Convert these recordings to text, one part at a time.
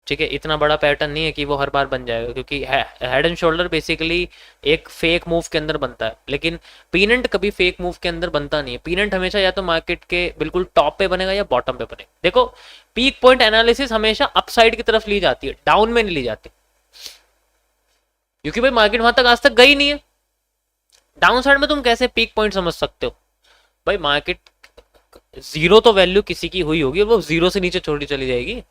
ठीक है, इतना बड़ा पैटर्न नहीं है कि वो हर बार बन जाएगा, क्योंकि हेड एंड शोल्डर बेसिकली एक फेक मूव के अंदर बनता है, लेकिन पीनेंट कभी फेक मूव के अंदर बनता नहीं है। पीनेंट हमेशा या तो मार्केट के बिल्कुल टॉप पे बनेगा या बॉटम पे बनेगा। देखो, पीक पॉइंट एनालिसिस हमेशा अपसाइड की तरफ ली जाती है, डाउन में नहीं ली जाती, क्योंकि भाई मार्केट वहां तक आज तक गई नहीं है। डाउन साइड में तुम कैसे पीक पॉइंट समझ सकते हो? भाई मार्केट जीरो तो वैल्यू किसी की हुई होगी, वो जीरो से नीचे छोड़ी चली जाएगी।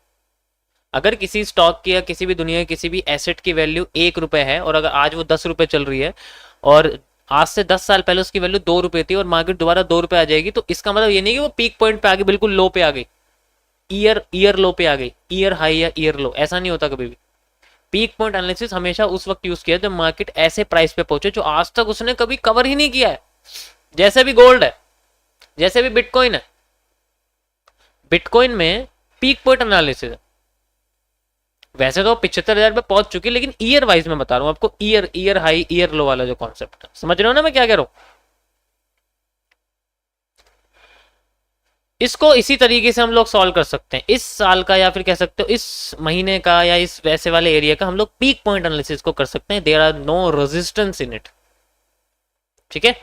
अगर किसी स्टॉक की या किसी भी दुनिया के किसी भी एसेट की वैल्यू 1 रुपए है और अगर आज वो 10 रुपए चल रही है और आज से 10 साल पहले उसकी वैल्यू 2 रुपए थी और मार्केट दोबारा 2 रुपए आ जाएगी, तो इसका मतलब ये नहीं कि वो पीक पॉइंट पे आ गई, बिल्कुल लो पे आ गई, ईयर लो पे आ गई, ईयर हाई या ईयर लो, ऐसा नहीं होता कभी भी। पीक पॉइंट एनालिसिस हमेशा उस वक्त यूज किया जब मार्केट ऐसे प्राइस पे पहुंचे जो आज तक उसने कभी कवर ही नहीं किया है। जैसे भी गोल्ड है, जैसे भी बिटकॉइन है, बिटकॉइन में पीक पॉइंट एनालिसिस है। वैसे तो 75,000 पे पहुंच चुकी है, लेकिन ईयर वाइज में बता रहा हूं आपको, ईयर हाई ईयर लो वाला जो कॉन्सेप्ट है, समझ रहे हो ना मैं क्या कह रहा हूं? इसको इसी तरीके से हम लोग सॉल्व कर सकते हैं। इस साल का या फिर कह सकते हो इस महीने का या इस वैसे वाले एरिया का हम लोग पीक पॉइंट एनालिसिस को कर सकते हैं। There are no resistance in it, ठीक है,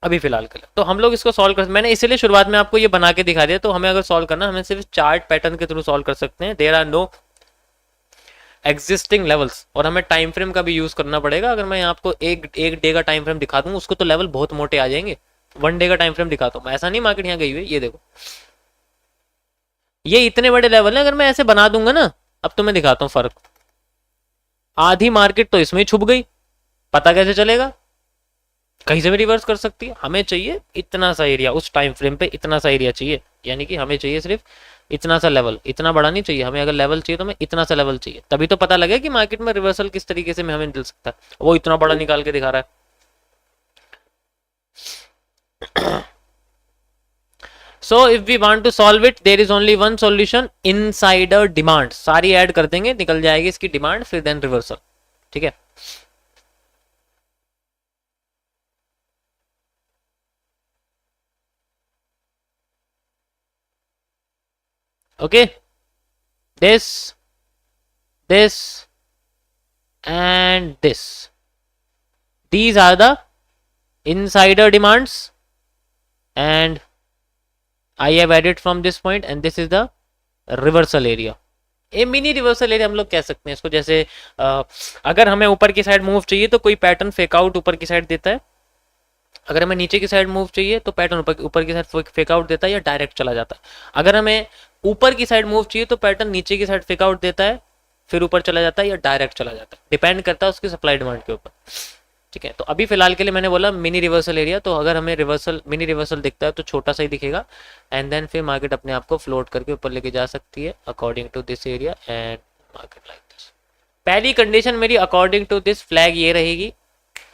अभी फिलहाल के लिए। तो हम लोग इसको सॉल्व कर, मैंने इसीलिए शुरुआत में आपको ये बना के दिखा दिया। तो हमें अगर सॉल्व करना, हमें सिर्फ चार्ट पैटर्न के थ्रू सॉल्व कर सकते हैं। There are no existing levels, और हमें टाइम फ्रेम का भी यूज करना पड़ेगा। अगर मैं आपको एक डे का टाइम फ्रेम दिखा दूं, उसको तो लेवल बहुत मोटे आ जाएंगे। 1 डे का टाइम फ्रेम दिखाता हूं, ऐसा नहीं मार्केट यहाँ गई हुई, ये देखो, ये इतने बड़े लेवल है। अगर मैं ऐसे बना दूंगा ना, अब तो मैं दिखाता हूँ फर्क, आधी मार्केट तो इसमें ही छुप गई। पता कैसे चलेगा? कहीं से भी रिवर्स कर सकती है। हमें चाहिए इतना सा एरिया, उस टाइम फ्रेम पे इतना सा एरिया चाहिए, यानी कि हमें चाहिए सिर्फ इतना सा लेवल, इतना बड़ा नहीं चाहिए हमें। अगर लेवल चाहिए तो हमें इतना सा लेवल चाहिए, तभी तो पता लगे कि मार्केट में रिवर्सल किस तरीके से हमें मिल सकता है। वो इतना बड़ा निकाल के दिखा रहा है। So if we want to solve it, there is only one solution, insider demand सारी ऐड कर देंगे, निकल जाएगी इसकी डिमांड, फिर देन रिवर्सल, ठीक है। Okay, this, this and this, these are the insider demands and I have added from this point and this is the reversal area। ये मिनी रिवर्सल एरिया हम लोग कह सकते हैं इसको। जैसे अगर हमें ऊपर की साइड मूव चाहिए तो कोई पैटर्न फेक आउट ऊपर की साइड देता है, अगर हमें नीचे की साइड मूव चाहिए तो पैटर्न ऊपर की साइड फेक आउट देता है या डायरेक्ट चला जाता है। अगर हमें ऊपर की साइड मूव चाहिए तो पैटर्न नीचे की साइड फेक आउट देता है, फिर ऊपर चला जाता है या डायरेक्ट चला जाता है, डिपेंड करता है उसकी सप्लाई डिमांड के ऊपर, ठीक है। तो अभी फिलहाल के लिए मैंने बोला मिनी रिवर्सल एरिया, तो अगर हमें रिवर्सल मिनी रिवर्सल दिखता है तो छोटा सा ही दिखेगा, एंड देन फिर मार्केट अपने आप को फ्लोट करके ऊपर लेके जा सकती है according to this area and market like this. पहली कंडीशन मेरी अकॉर्डिंग टू दिस फ्लैग ये रहेगी,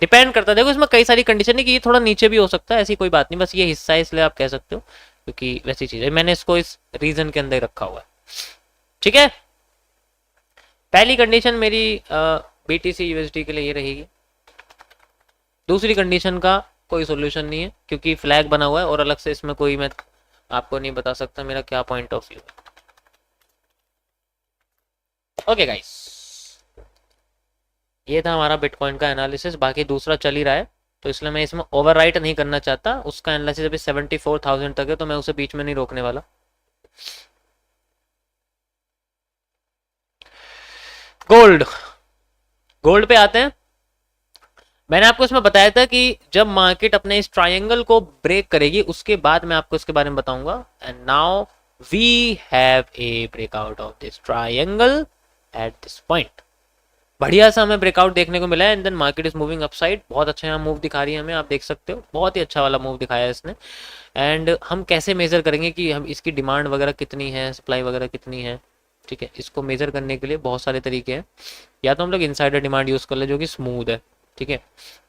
डिपेंड करता है। देखो इसमें कई सारी कंडीशन है कि ये थोड़ा नीचे भी हो सकता है, ऐसी कोई बात नहीं, बस ये हिस्सा है इसलिए आप कह सकते हो, क्योंकि वैसी चीज है, मैंने इसको इस रीजन के अंदर रखा हुआ है, ठीक है। पहली कंडीशन मेरी बीटीसी यूएसडी के लिए ये रहेगी। दूसरी कंडीशन का कोई सोल्यूशन नहीं है क्योंकि फ्लैग बना हुआ है और अलग से इसमें कोई मैं आपको नहीं बता सकता मेरा क्या पॉइंट ऑफ व्यू है। ओके गाइस, ये था हमारा बिटकॉइन का एनालिसिस। बाकी दूसरा चल ही रहा है तो इसलिए मैं इसमें ओवरराइट नहीं करना चाहता। उसका एनालिसिस अभी 74,000 तक है तो मैं उसे बीच में नहीं रोकने वाला। गोल्ड, गोल्ड पे आते हैं। मैंने आपको इसमें बताया था कि जब मार्केट अपने इस ट्रायंगल को ब्रेक करेगी उसके बाद मैं आपको इसके बारे में बताऊंगा। And now we have a breakout of this triangle at this point. बढ़िया सा हमें ब्रेकआउट देखने को मिला है and then market is moving upside. बहुत अच्छा यहाँ मूव दिखा रही है हमें, आप देख सकते हो, बहुत ही अच्छा वाला मूव दिखाया है इसने। एंड हम कैसे मेजर करेंगे कि हम इसकी डिमांड वगैरह कितनी है, सप्लाई वगैरह कितनी है, ठीक है। इसको मेजर करने के लिए बहुत सारे तरीके हैं। या तो हम लोग इनसाइडर डिमांड यूज कर ले जो कि स्मूथ है, ठीक है,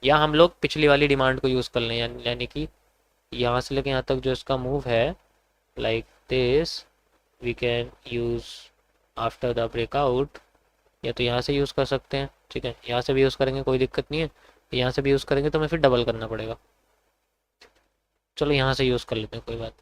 या हम लोग पिछली वाली डिमांड को यूज कर लें, यानी कि यहाँ से लेके यहाँ तक जो इसका मूव है like this we can use after the breakout. या तो यहाँ से यूज़ कर सकते हैं, ठीक है, यहाँ से भी यूज़ करेंगे कोई दिक्कत नहीं है। यहाँ से भी यूज़ करेंगे तो हमें फिर डबल करना पड़ेगा। चलो यहाँ से यूज़ कर लेते हैं, कोई बात।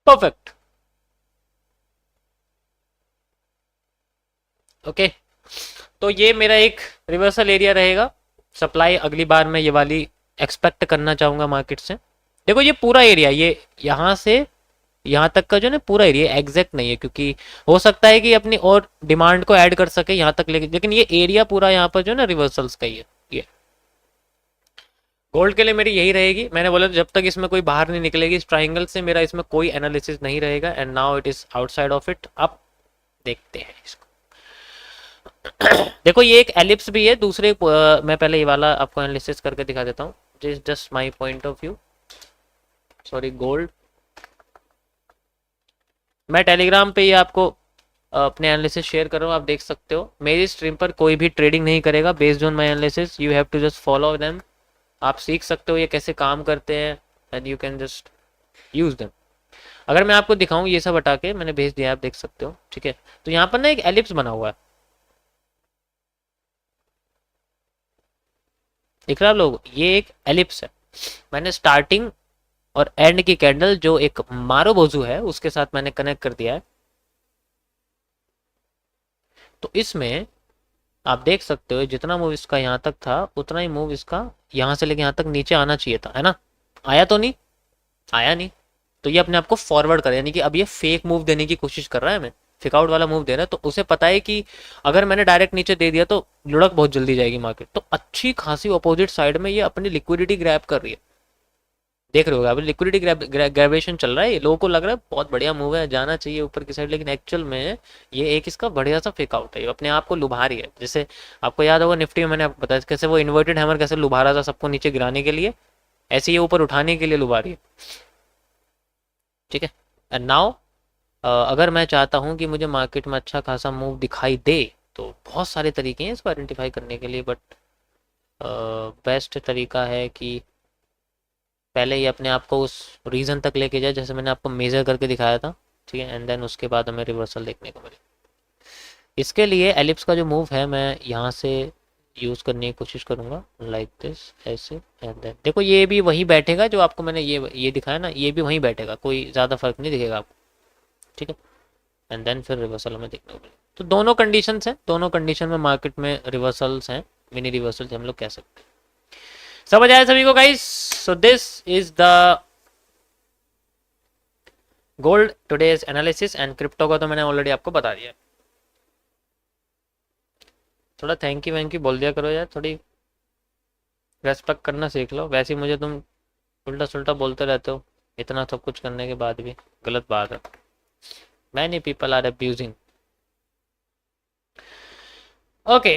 परफेक्ट। ओके, तो ये मेरा एक रिवर्सल एरिया रहेगा। सप्लाई अगली बार मैं ये वाली एक्सपेक्ट करना चाहूंगा मार्केट से। देखो ये पूरा एरिया, ये यहाँ से यहाँ तक का जो ना पूरा एरिया एग्जैक्ट नहीं है, क्योंकि हो सकता है कि अपनी और डिमांड को ऐड कर सके यहाँ तक, लेकिन ये एरिया पूरा यहाँ पर जो ना रिवर्सल्स का ही है। ये गोल्ड के लिए मेरी यही रहेगी। मैंने बोला जब तक इसमें कोई बाहर नहीं निकलेगी इस ट्राइंगल से, मेरा इसमें कोई एनालिसिस नहीं रहेगा। And now it is outside of it. अब देखते हैं इसको। देखो ये एक एलिप्स भी है दूसरे, मैं पहले ये वाला आपको एनालिसिस करके दिखा देता हूँ। This just my point of view. Sorry gold, मैं टेलीग्राम पे ये आपको अपने एनालिसिस शेयर कर रहा हूँ, आप देख सकते हो। मेरी स्ट्रीम पर कोई भी ट्रेडिंग नहीं करेगा based on my analysis, you have to just follow them. आप सीख सकते हो ये कैसे काम करते हैं and you can just use them. अगर मैं आपको दिखाऊं ये सब हटा के, मैंने भेज दिया, आप देख सकते हो, ठीक है। तो यहाँ पर ना एक एलिप्स बना हुआ है, दिख रहा है आप लोग, ये एक एलिप्स है। मैंने स्टार्टिंग और एंड की कैंडल जो एक मारोबोजू है उसके साथ मैंने कनेक्ट कर दिया है। तो इसमें आप देख सकते हो जितना मूव इसका यहाँ तक था उतना ही मूव इसका यहाँ से लेके यहाँ तक नीचे आना चाहिए था, है ना। आया तो नहीं, आया नहीं। तो ये अपने आप को फॉरवर्ड कर, यानी कि अब ये फेक मूव देने की कोशिश कर रहा है, हमें फेक आउट वाला मूव दे रहा है। तो उसे पता है कि अगर मैंने डायरेक्ट नीचे दे दिया तो लुढ़क बहुत जल्दी जाएगी मार्केट। तो अच्छी खासी अपोजिट साइड में ये अपनी लिक्विडिटी ग्रैब कर रही है, देख रहे हो। अभी लिक्विडिटी ग्रेवेशन चल रहा है, लोगों को लग रहा है बहुत बढ़िया मूव है, जाना चाहिए ऊपर की साइड, लेकिन एक्चुअल में ये एक इसका बढ़िया सा फेक आउट है। ये अपने आप को लुभा रही है। जैसे आपको याद होगा निफ्टी में मैंने आपको बताया कैसे वो इन्वर्टेड हैमर कैसे लुभा रहा था सबको नीचे गिराने के लिए, ऐसे ये ऊपर उठाने के लिए लुभा रही है, ठीक है। एंड नाउ अगर मैं चाहता हूँ कि मुझे मार्केट में अच्छा खासा मूव दिखाई दे तो बहुत सारे तरीके हैं इसको आइडेंटिफाई करने के लिए, बट बेस्ट तरीका है कि पहले ये अपने आप को उस रीजन तक लेके जाए जैसे मैंने आपको मेजर करके दिखाया था, ठीक है। एंड देन उसके बाद हमें रिवर्सल देखने को मिले। इसके लिए एलिप्स का जो मूव है मैं यहाँ से यूज़ करने की कोशिश करूँगा, लाइक दिस, ऐसे। एंड देन देखो ये भी वहीं बैठेगा जो आपको मैंने ये दिखाया ना, ये भी वहीं बैठेगा, कोई ज़्यादा फर्क नहीं दिखेगा आपको, ठीक है। एंड देन फिर रिवर्सल हमें देखने को मिले। तो दोनों कंडीशंस हैं, दोनों कंडीशन में मार्केट में रिवर्सल्स हैं, मिनी रिवर्सल्स हम लोग कह सकते हैं। समझ आया सभी को guys? So this is the gold today's analysis. And crypto का तो मैंने ऑलरेडी आपको बता दिया। थोड़ा थैंक यू बोल दिया करो यार, थोड़ी रेस्पेक्ट करना सीख लो। वैसे ही मुझे तुम उल्टा सुल्टा बोलते रहते हो, इतना सब कुछ करने के बाद भी, गलत बात है। Many people are abusing. Okay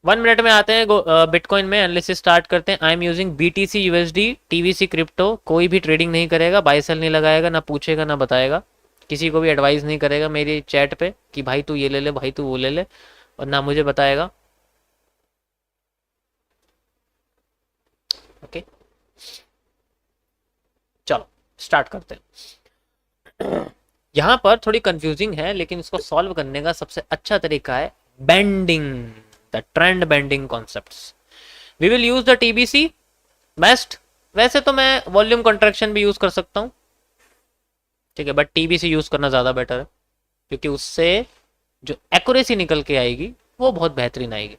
1 minute में आते हैं बिटकॉइन में एनालिसिस स्टार्ट करते हैं। I am using BTC USD TVC crypto. कोई भी ट्रेडिंग नहीं करेगा, बाय सेल नहीं लगाएगा, ना पूछेगा ना बताएगा, किसी को भी एडवाइस नहीं करेगा मेरी चैट पे कि भाई तू ये ले ले, भाई तू वो ले ले, और ना मुझे बताएगा। ओके चलो स्टार्ट करते हैं। यहाँ पर थोड़ी कंफ्यूजिंग है, लेकिन इसको सॉल्व करने का सबसे अच्छा तरीका है bending, the trend bending concepts. We will use the TBC best. वैसे तो मैं वॉल्यूम कॉन्ट्रैक्शन भी यूज कर सकता हूँ, ठीक है, बट TBC यूज करना ज्यादा बेटर है, क्योंकि उससे जो एक्यूरेसी निकल के आएगी वो बहुत बेहतरीन आएगी।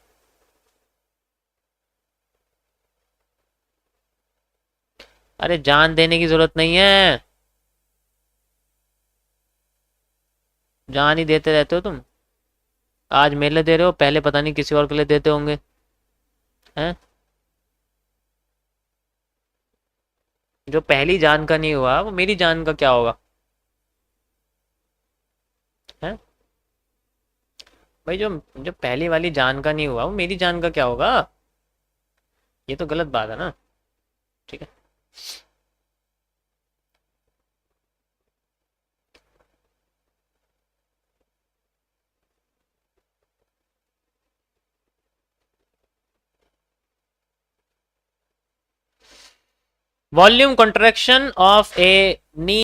अरे जान देने की जरूरत नहीं है, जान ही देते रहते हो तुम। आज मेले दे रहे हो, पहले पता नहीं किसी और के लिए देते होंगे, हैं। जो पहली जान का नहीं हुआ वो मेरी जान का क्या होगा, हैं। भाई जो जो पहली वाली जान का नहीं हुआ वो मेरी जान का क्या होगा, ये तो गलत बात है ना, ठीक है। Volume contraction of A knee